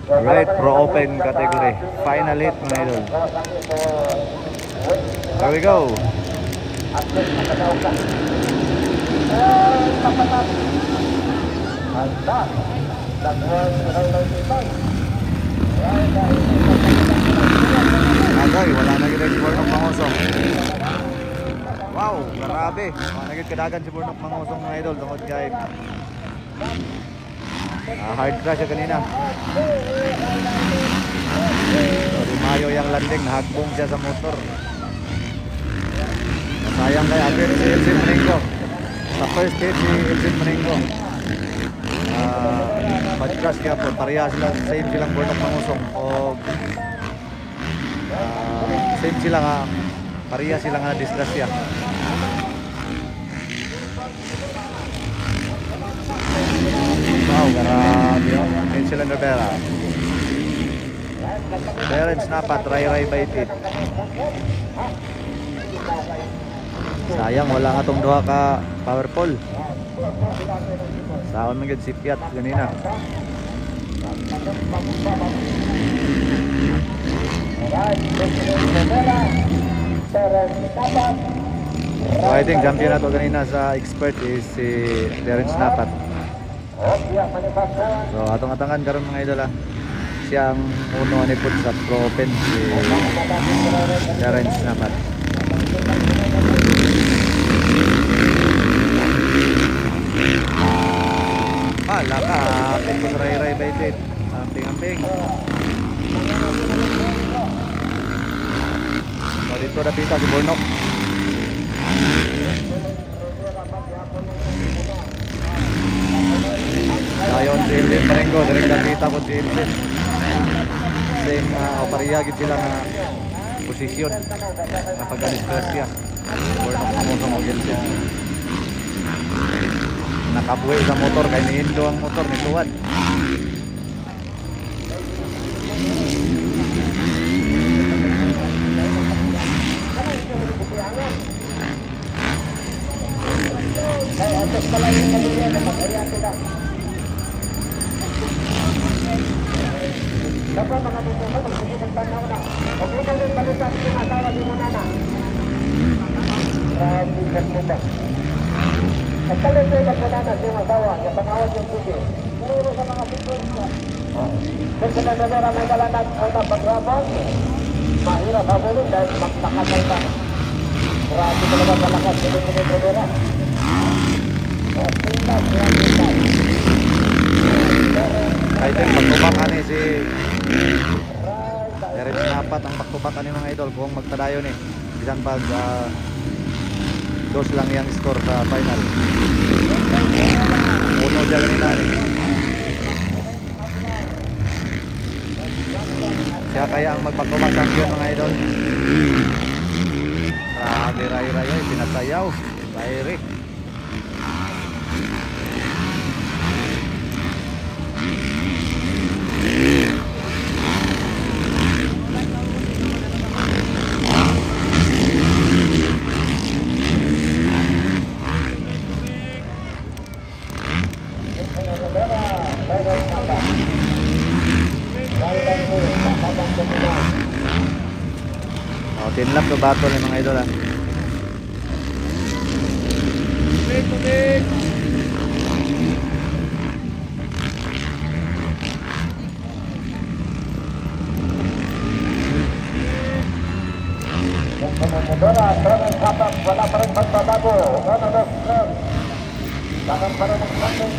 Right, Pro Open category. Final hit mga idol. There we go. Agay, wala na gid si Burnok Mangosong. Wow, grabe. Wala na gid kadagan si Burnok Mangosong mga idol tungod kay hard crash siya kanina. So, Mayo yung landing, nahagbong siya sa motor. Sayang kay Abel si Elsin Marengo. Sa first hit si Elsin Marengo. Mag-crash kaya po, pareha sila, same silang Burnok Mangosong. O same sila nga, pareha sila nga disgrasya. Wow, grabe yun. Vincent Rivera. Terence Napa, try baited. Sayang, wala nga itong duha ka power pole. Saon man gid si Piat ganina. So I think champion na to ganina sa expert is si Terence Napat. So atong atangan karon mga idol ha. Siya ang uno ni put sa Pro Open si Terence Napat. Laka, atin ko ray baited. Amping. So dito na pita si Burnok. Ayon si Elvin Marengo, direct nakita ko si Elvin. Same pariyagit sila na posisyon na pagka-disgrasya. Burnok Mangosong o Elvin. Nakabuhay sa motor kaya niindo ang motor ni Tuwan. Pagkalit ko yung magbanana sa mga tawa, yung panawag yung sugi. Puro sa mga sitwasyon. Kung sa nangyayara may balanat o na pagrabang, mahirap habulin dahil magtakasal ka. Grabe talaga palakas sa mga problema. I think magtubakan ni si Terence Napat ang magtubakan ni mga idol kung magtadayon eh. Bisan pag dos lang yung score sa final. Uno dyan kanina eh. Siya kaya ang magpagkumang champion mga idol. Grabe ray pinasayaw. Ray. Tinlap na battle ng mga idol ha. Wala pa rin pagbabago. Tangan pa rin ang standing.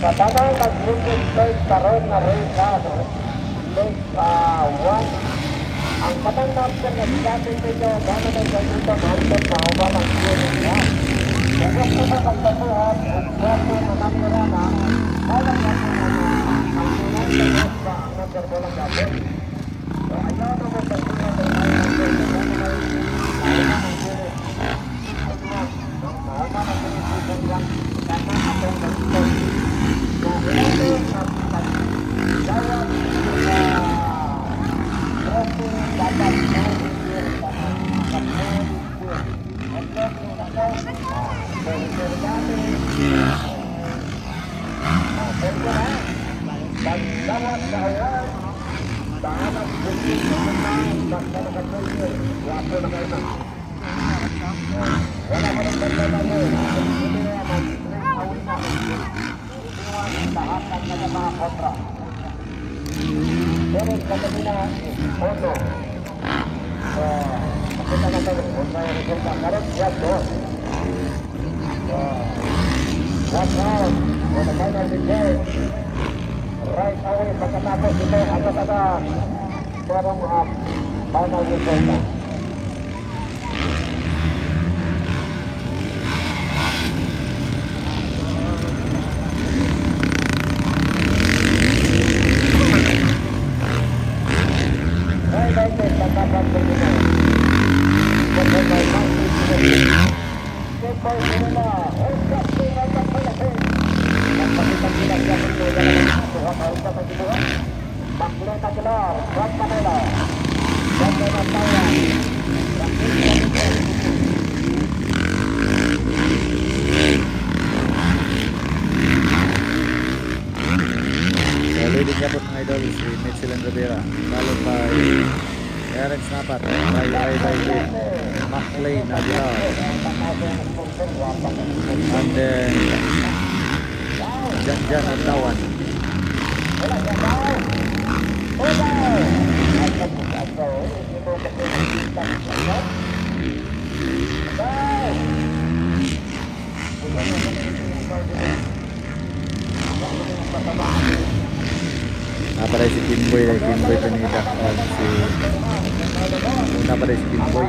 Katanang nag-lupit place karon na race ano, place 1. Ang katang number na sigatin ninyo, gano'n na ganito mountain na umalang yun niya. Kaya kung magkabuhat, ang number na number na, walang number na ang tunay na race ba ang number mo lang gabin. So ayaw na mo sa tunay na number na gano'n na right away pagkatapos ito agad parang final result na. Leading niya po mga idol si Mitchell Rivera, followed by Eric Snapat, by David McLean Aguilar, and then Janjan Antawan. Napaday si Kimboy Pineda, si una pa rin si Kimboy.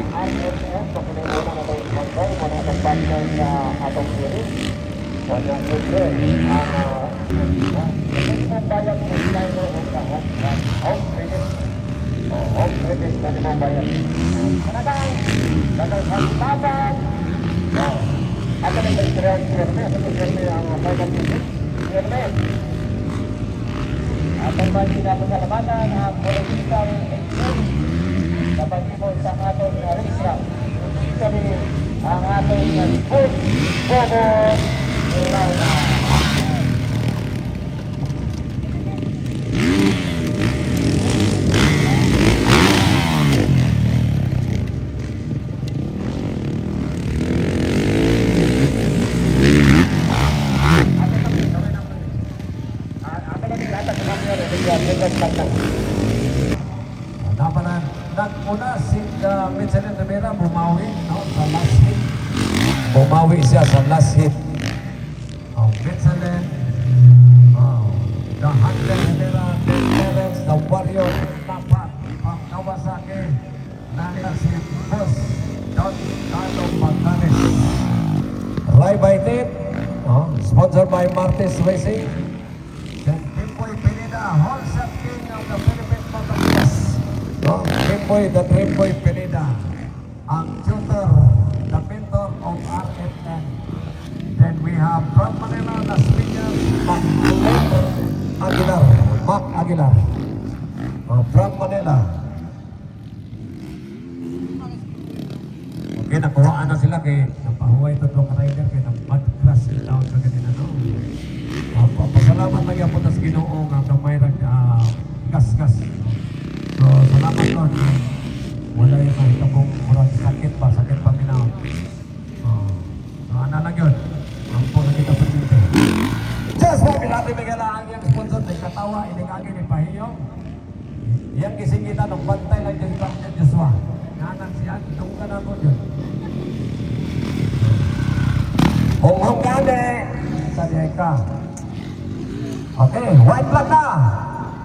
Atong balik sa labanan ang political exchange dapat mo sa atong race track. Kami ang atong sport bobo Launa. Naguna si Mitchell Rivera bumawi sa last hit. Bumawi siya sa last hit. Mitchell, the Hunter Rivera, the Terence, the Warrior, Tapat, from Kawasaki, nana si Boss Don Carlo Pagdanes. Ride by Nate, sponsored by Martes Racing. Then Kimboy Pineda, wholesale king of the Philippine Motorcycles. Kimboy, the Kimboy Pineda, ang tutor, the mentor of RFN. Then we have from Manila, the speaker, Mac Aguilar. From Manila. Okay, nakuhaan na sila kay napahuway ito itong rider kay nag-mud-crash down sa kanina. Pasalamat lang yung putas Ginoo nga kamay gas-gas. So, salamat Lord. Wala yung nakita mong murang sakit pa minaw. So, ano lang yun? Ang po nakita pa dito. Just for natin bigala ang yung sponsor na katawa, inikagin ni Pahiyo. Yan gising kita nung bantay lang dyan sa Joshua. Nanan siya, itong ka na ko dyan. Hong-hong gani! Sa diay ka. Okay, white flag na.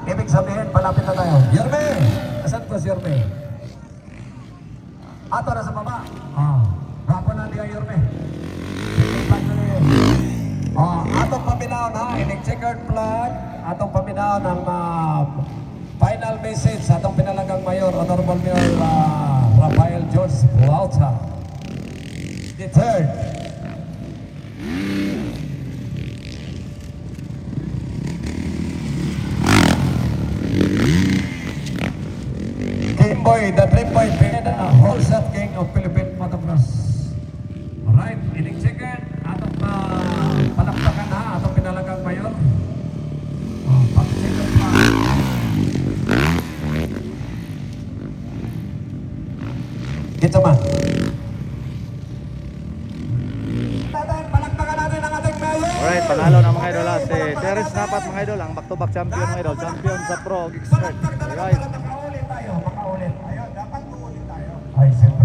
Ibig sabihin, palapit na tayo. Yerme! Asan po si Yerme? Ato na sa baba. Wapo na niya Yerme. Atong paminaw na, ining checkered flag. Atong paminaw ng final message sa atong pinalagang mayor, Honorable Mayor Rafael George Plauta. The third. Kimboy, the 3-point pin, whole shot king of Philippine Motocross. Alright, ining checkered. Atong palakpakan na, atong pinalagang mayor. Pag-checkered flag. Kita man. Palakpakan natin ang ating mayor. Alright, panalo na mga idol. Si Terence Napat mga idol, ang back-to-back champion mga idol. Champion sa Pro Geeks Kart. Alright. Makaulit tayo, makaulit. Ayun, dapat uulit tayo. Ay, siyempre.